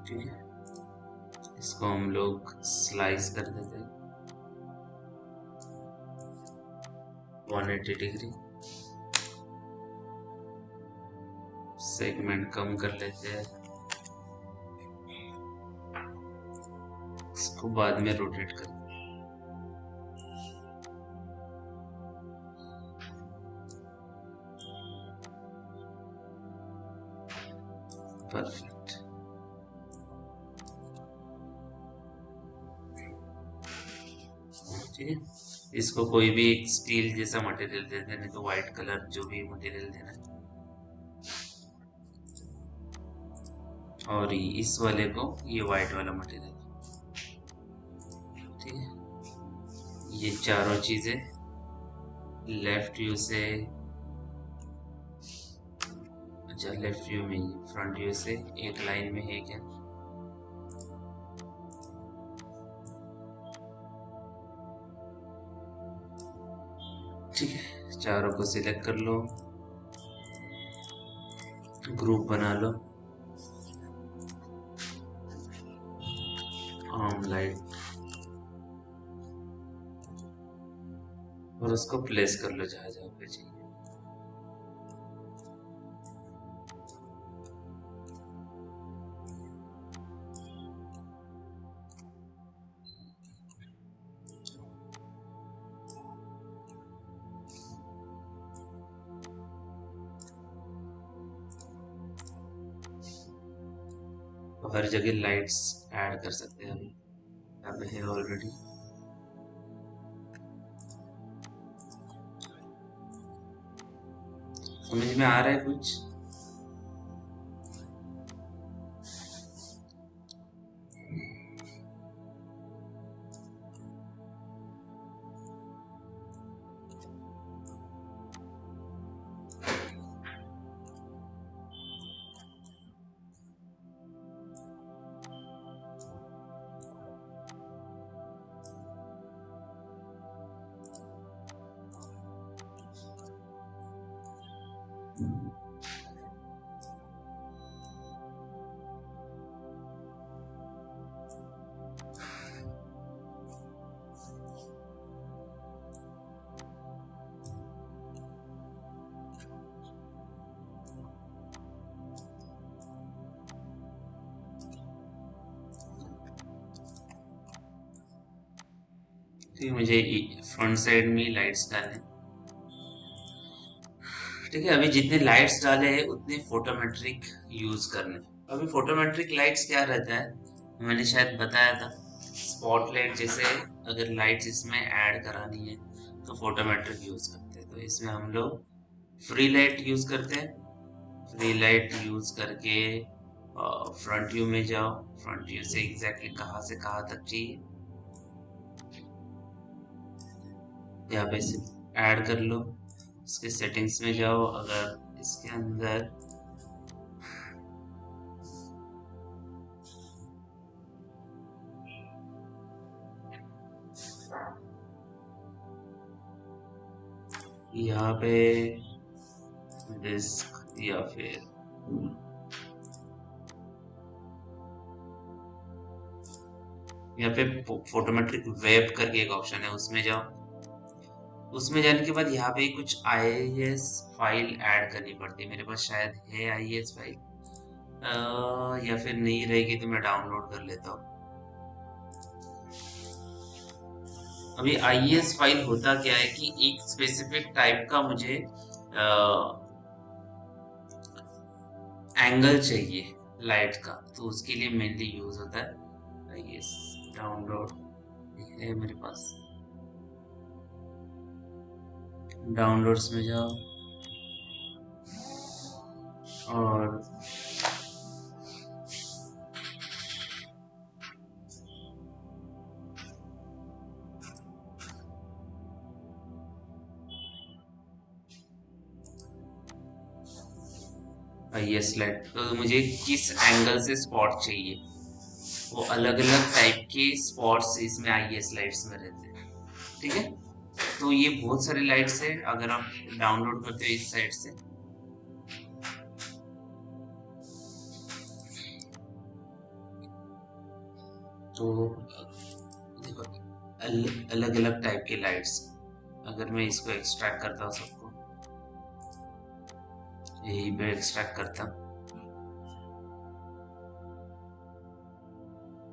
ठीक है, इसको हम लोग स्लाइस कर देते हैं 180 डिग्री। सेगमेंट कम कर लेते हैं, इसको बाद में रोटेट कर। परफेक्ट। ठीक है, इसको कोई भी एक स्टील जैसा मटेरियल दे देना, नहीं तो व्हाइट कलर जो भी मटेरियल देना है। और इस वाले को ये व्हाइट वाला मटेरियल। ठीक है, ये चारों चीजें लेफ्ट व्यू से, अच्छा लेफ्ट व्यू में, फ्रंट व्यू से एक लाइन में है क्या? ठीक है, चारों को सिलेक्ट कर लो, ग्रुप बना लो, आर्म लाइट, और उसको प्लेस कर लो जहां जहां पे चाहिए। तो हर जगह लाइट्स ऐड कर सकते हैं अभी, यहाँ पे है ऑलरेडी। समझ में आ रहा है कुछ? ठीक है, मुझे फ्रंट साइड में लाइट्स डालने। ठीक है, अभी जितने लाइट्स डाले हैं उतने फोटोमेट्रिक यूज करने। अभी फोटोमेट्रिक लाइट्स क्या रहता है, मैंने शायद बताया था, स्पॉटलाइट जैसे अगर लाइट्स इसमें ऐड करानी है तो फोटोमेट्रिक यूज करते हैं। तो इसमें हम लोग फ्री लाइट यूज करते हैं। फ्री लाइट यूज करके फ्रंट व्यू में जाओ, फ्रंट व्यू से एग्जैक्टली कहाँ से कहाँ तक चाहिए यहाँ पे से ऐड कर लो। इसके सेटिंग्स में जाओ, अगर इसके अंदर यहाँ पे डिस्क या फिर यहाँ पे फोटोमेट्रिक वेब करके एक ऑप्शन है, उसमें जाओ। उसमें जाने के बाद यहाँ पे कुछ आईएस फाइल ऐड करनी पड़ती है। मेरे पास शायद है आईएस फाइल, या फिर नहीं रहेगी तो मैं डाउनलोड कर लेता हूँ। अभी आईएस फाइल होता क्या है कि एक स्पेसिफिक टाइप का मुझे एंगल चाहिए लाइट का, तो उसके लिए मेनली यूज होता है आईएस। डाउनलोड है मेरे पास, डाउनलोड्स में जाओ और आईएस लाइट, तो मुझे किस एंगल से स्पॉट चाहिए, वो अलग अलग टाइप के स्पॉट्स इसमें आईएस लाइट्स में रहते हैं। ठीक है, तो ये बहुत सारी लाइट्स है। अगर आप डाउनलोड करते हो इस साइट से, तो देखो अलग अलग टाइप के लाइट्स। अगर मैं इसको एक्सट्रैक्ट करता हूँ सबको, यही पे एक्सट्रैक्ट करता हूँ।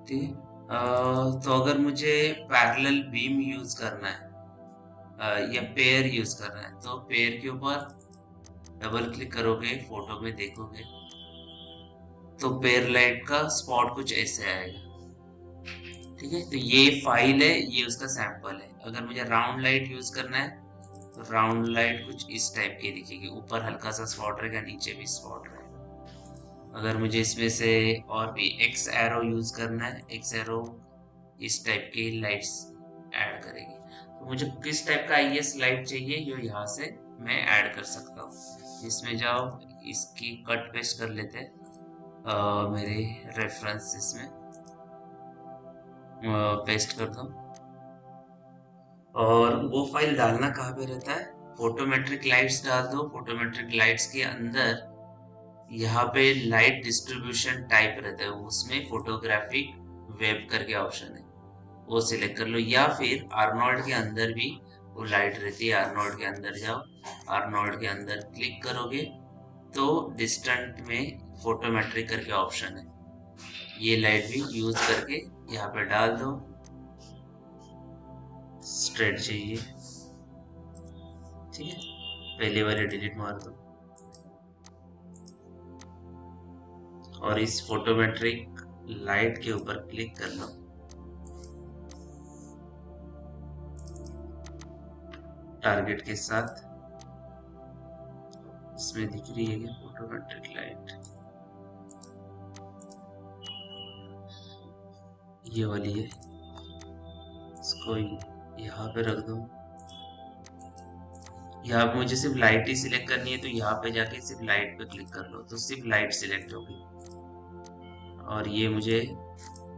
ठीक है, तो अगर मुझे पैरेलल बीम यूज करना है या पेयर यूज करना है, तो पेयर के ऊपर डबल क्लिक करोगे, फोटो में देखोगे तो पेयर लाइट का स्पॉट कुछ ऐसे आएगा। ठीक है, तो ये फाइल है, ये उसका सैंपल है। अगर मुझे राउंड लाइट यूज करना है तो राउंड लाइट कुछ इस टाइप की दिखेगी, ऊपर हल्का सा स्पॉट रहेगा, नीचे भी स्पॉट रहेगा। अगर मुझे इसमें से और भी एक्स एरो यूज करना है, एक्स एरो इस टाइप की लाइट्स ऐड करेगी। तो मुझे किस टाइप का आईएस लाइट चाहिए, ये यहाँ से मैं ऐड कर सकता हूँ। इसमें जाओ, इसकी कट पेस्ट कर लेते हैं मेरे रेफरेंस इसमें पेस्ट कर दो। और वो फाइल डालना कहाँ पे रहता है, फोटोमेट्रिक लाइट्स डाल दो। फोटोमेट्रिक लाइट्स के अंदर यहाँ पे लाइट डिस्ट्रीब्यूशन टाइप रहता है, उसमें फोटोग्राफिक वेब करके ऑप्शन है, वो सिलेक्ट कर लो। या फिर आर्नोल्ड के अंदर भी वो लाइट रहती है, आर्नोल्ड के अंदर जाओ, आर्नोल्ड के अंदर क्लिक करोगे तो डिस्टेंट में फोटोमेट्रिक करके ऑप्शन है, ये लाइट भी यूज करके यहाँ पे डाल दो। स्ट्रेट चाहिए, ठीक है, पहले वाले डिलीट मार दो और इस फोटोमेट्रिक लाइट के ऊपर क्लिक कर लो। टारगेट के साथ इसमें दिख रही है क्या फोटोमेट्रिक लाइट, ये वाली है, इसको यहाँ पे रख दो। यहाँ पे मुझे सिर्फ लाइट ही सिलेक्ट करनी है, तो यहाँ पे जाके सिर्फ लाइट पे क्लिक कर लो तो सिर्फ लाइट सिलेक्ट होगी। और ये मुझे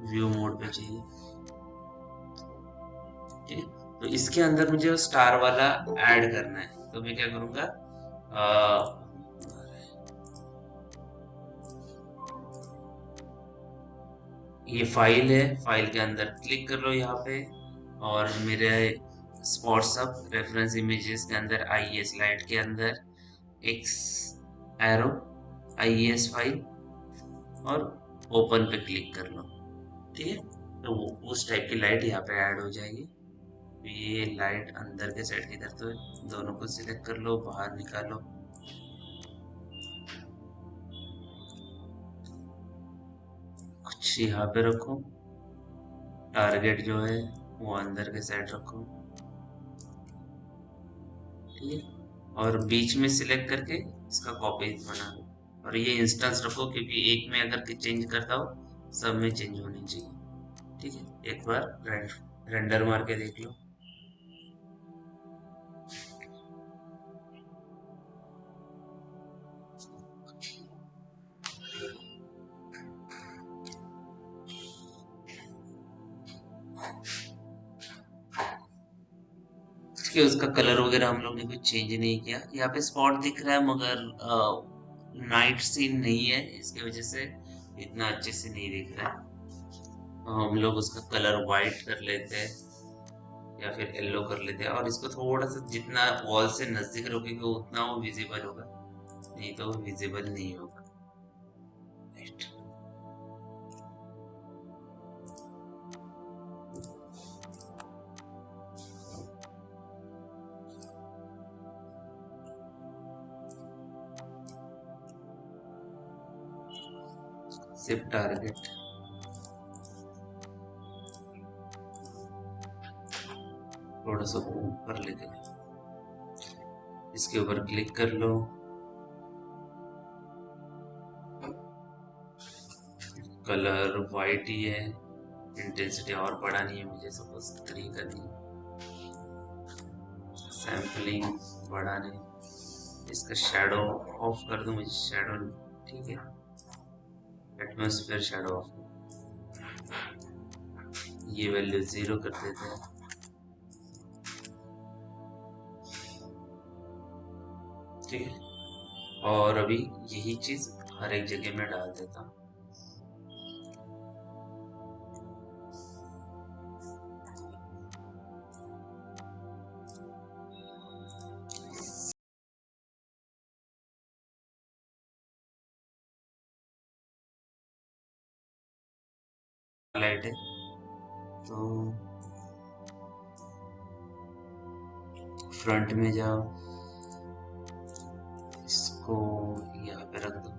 व्यू मोड पे चाहिए। ठीक है, तो इसके अंदर मुझे स्टार वाला ऐड करना है, तो मैं क्या करूंगा, ये फाइल है, फाइल के अंदर क्लिक कर लो यहाँ पे, और मेरे स्पॉट सब रेफरेंस इमेजेस के अंदर आईएस लाइट के अंदर एक्स एरो आईएस फाइल और ओपन पे क्लिक कर लो। ठीक है, तो उस टाइप की लाइट यहाँ पे ऐड हो जाएगी। ये लाइट अंदर के साइड की तरफ, तो दोनों को सिलेक्ट कर लो, बाहर निकालो। कुछ यहाँ पे रखो, टारगेट जो है वो अंदर के साइड रखो, ठीक है। और बीच में सिलेक्ट करके इसका कॉपी बना लो, और ये इंस्टेंस रखो, क्योंकि एक में अगर चेंज करता हो सब में चेंज होनी चाहिए, ठीक है। एक बार रेंडर मार के देख लो। कि उसका कलर वगैरह हम लोग ने कुछ चेंज नहीं किया। यहाँ पे स्पॉट दिख रहा है, मगर नाइट सीन नहीं है, इसकी वजह से इतना अच्छे से नहीं दिख रहा है। हम लोग उसका कलर वाइट कर लेते हैं या फिर येलो कर लेते हैं, और इसको थोड़ा सा जितना वॉल से नजदीक रखोगे उतना वो विजिबल होगा, नहीं तो वो विजिबल नहीं होगा। राइट। सिर्फ टारगेट थोड़ा सा ऊपर लेके इसके ऊपर क्लिक कर लो। कलर वाइट ही है, इंटेंसिटी और बढ़ानी है मुझे, सपोज 3 करनी है। सैम्पलिंग बढ़ाने, इसका शैडो ऑफ कर दूं मुझे, शैडो, ठीक है। एटमॉस्फेयर शैडो ऑफ, ये वैल्यू 0 कर देते हैं, ठीक है। और अभी यही चीज हर एक जगह में डाल देता हूँ। लाइट है तो फ्रंट में जाओ, इसको यहाँ पे रख दो,